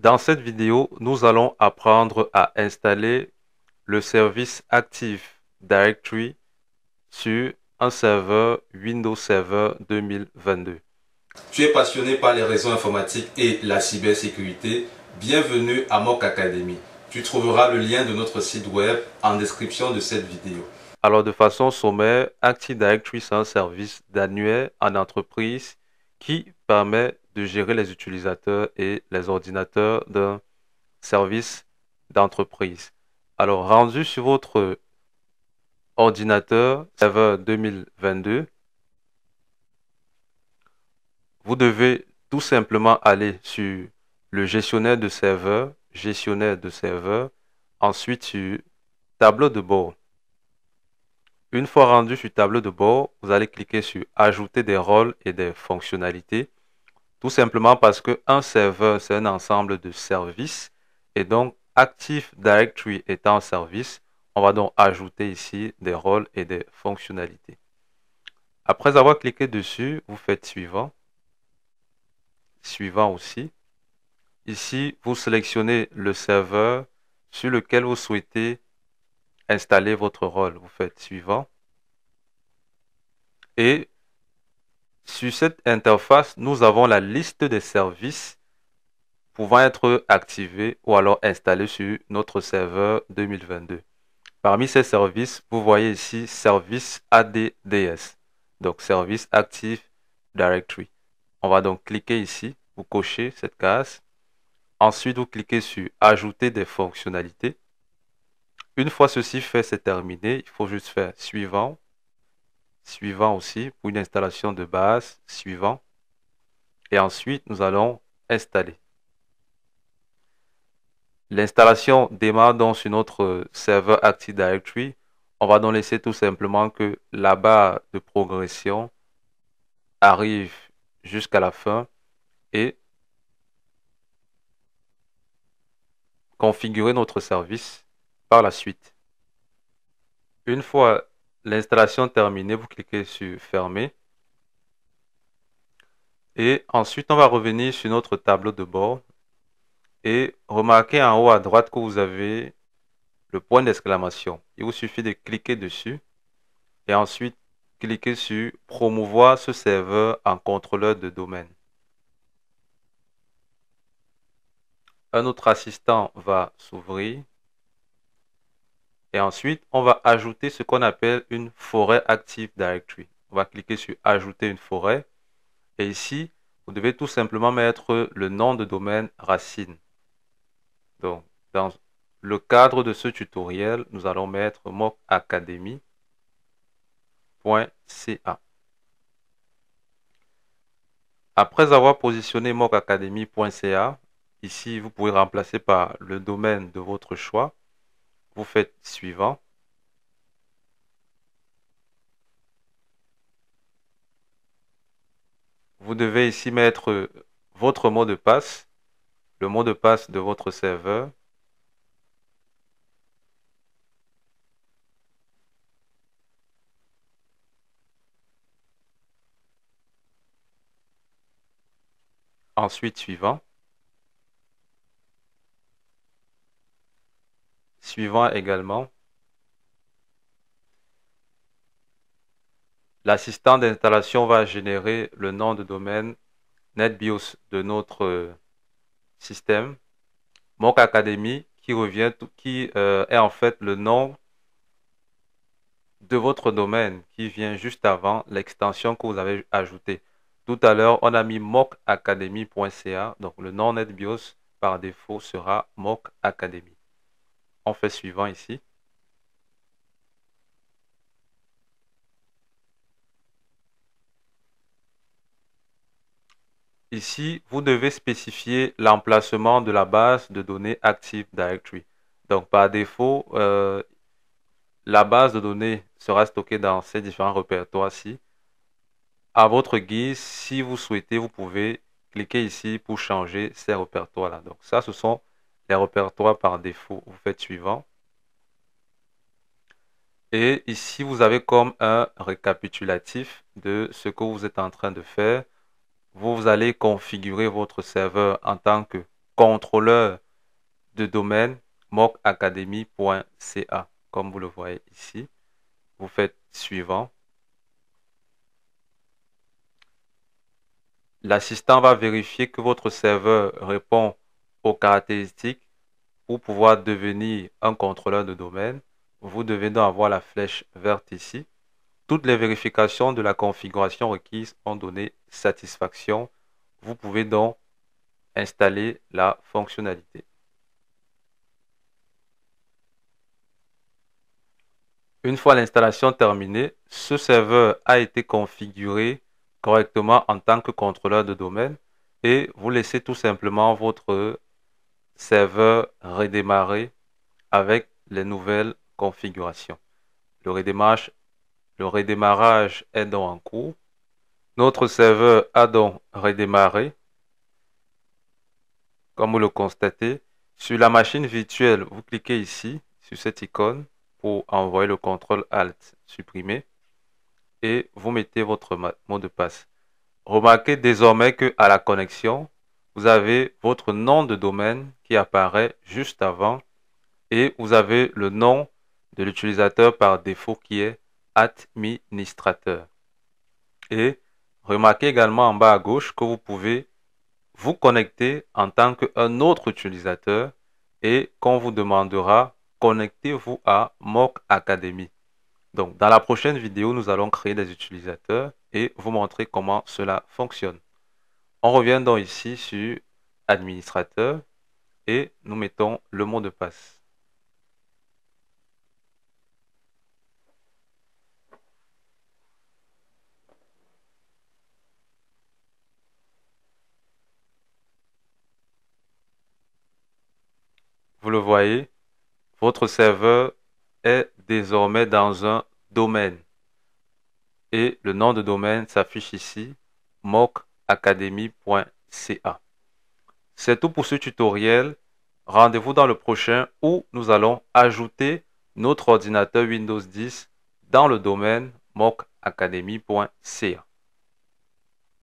Dans cette vidéo, nous allons apprendre à installer le service Active Directory sur un serveur Windows Server 2022. Tu es passionné par les réseaux informatiques et la cybersécurité? Bienvenue à Mock Academy. Tu trouveras le lien de notre site web en description de cette vidéo. Alors, de façon sommaire, Active Directory, c'est un service d'annuaire en entreprise qui permet de gérer les utilisateurs et les ordinateurs d'un service d'entreprise. Alors, rendu sur votre ordinateur serveur 2022, vous devez tout simplement aller sur le gestionnaire de serveur, ensuite sur tableau de bord. Une fois rendu sur tableau de bord, vous allez cliquer sur ajouter des rôles et des fonctionnalités, tout simplement parce qu'un serveur, c'est un ensemble de services et donc Active Directory étant un service, on va donc ajouter ici des rôles et des fonctionnalités. Après avoir cliqué dessus, vous faites suivant aussi. Ici, vous sélectionnez le serveur sur lequel vous souhaitez installer votre rôle. Vous faites suivant. Et sur cette interface, nous avons la liste des services pouvant être activés ou alors installés sur notre serveur 2022. Parmi ces services, vous voyez ici service ADDS, donc Service Active Directory. On va donc cliquer ici, vous cochez cette case. Ensuite, vous cliquez sur ajouter des fonctionnalités. Une fois ceci fait, c'est terminé. Il faut juste faire suivant. Suivant aussi pour une installation de base. Suivant. Et ensuite, nous allons installer. L'installation démarre donc sur notre serveur Active Directory. On va donc laisser tout simplement que la barre de progression arrive jusqu'à la fin et configurer notre service par la suite. Une fois l'installation terminée, vous cliquez sur fermer. Et ensuite, on va revenir sur notre tableau de bord et remarquez en haut à droite que vous avez le point d'exclamation. Il vous suffit de cliquer dessus et ensuite cliquer sur promouvoir ce serveur en contrôleur de domaine. Un autre assistant va s'ouvrir et ensuite on va ajouter ce qu'on appelle une forêt Active Directory. On va cliquer sur ajouter une forêt et ici vous devez tout simplement mettre le nom de domaine racine. Donc, dans le cadre de ce tutoriel, nous allons mettre mockacademy.ca. Après avoir positionné mockacademy.ca, ici, vous pouvez remplacer par le domaine de votre choix. Vous faites suivant. Vous devez ici mettre votre mot de passe, le mot de passe de votre serveur. Ensuite, suivant. Suivant également. L'assistant d'installation va générer le nom de domaine NetBIOS de notre système. Mock Academy qui est en fait le nom de votre domaine qui vient juste avant l'extension que vous avez ajoutée. Tout à l'heure, on a mis mockacademy.ca, donc le nom NetBIOS par défaut sera Mock Academy. On fait suivant ici. Ici, vous devez spécifier l'emplacement de la base de données Active Directory. Donc, par défaut, la base de données sera stockée dans ces différents répertoires-ci. À votre guise, si vous souhaitez, vous pouvez cliquer ici pour changer ces répertoires-là. Donc, ça, ce sont les répertoires par défaut. Vous faites suivant. Et ici, vous avez comme un récapitulatif de ce que vous êtes en train de faire. Vous allez configurer votre serveur en tant que contrôleur de domaine mockacademy.ca. Comme vous le voyez ici, vous faites suivant. L'assistant va vérifier que votre serveur répond aux caractéristiques pour pouvoir devenir un contrôleur de domaine. Vous devez donc avoir la flèche verte ici. Toutes les vérifications de la configuration requise ont donné satisfaction. Vous pouvez donc installer la fonctionnalité. Une fois l'installation terminée, ce serveur a été configuré correctement en tant que contrôleur de domaine et vous laissez tout simplement votre serveur redémarrer avec les nouvelles configurations. Le redémarrage est donc en cours. Notre serveur a donc redémarré. Comme vous le constatez, sur la machine virtuelle, vous cliquez ici, sur cette icône, pour envoyer le contrôle Alt supprimer et vous mettez votre mot de passe. Remarquez désormais que à la connexion, vous avez votre nom de domaine qui apparaît juste avant et vous avez le nom de l'utilisateur par défaut qui est administrateur. Et remarquez également en bas à gauche que vous pouvez vous connecter en tant qu'un autre utilisateur et qu'on vous demandera connectez-vous à Mock Academy. Donc, dans la prochaine vidéo, nous allons créer des utilisateurs et vous montrer comment cela fonctionne. On revient donc ici sur administrateur et nous mettons le mot de passe. Vous le voyez, votre serveur est désormais dans un domaine et le nom de domaine s'affiche ici, mockacademy.ca. C'est tout pour ce tutoriel. Rendez-vous dans le prochain où nous allons ajouter notre ordinateur Windows 10 dans le domaine mockacademy.ca.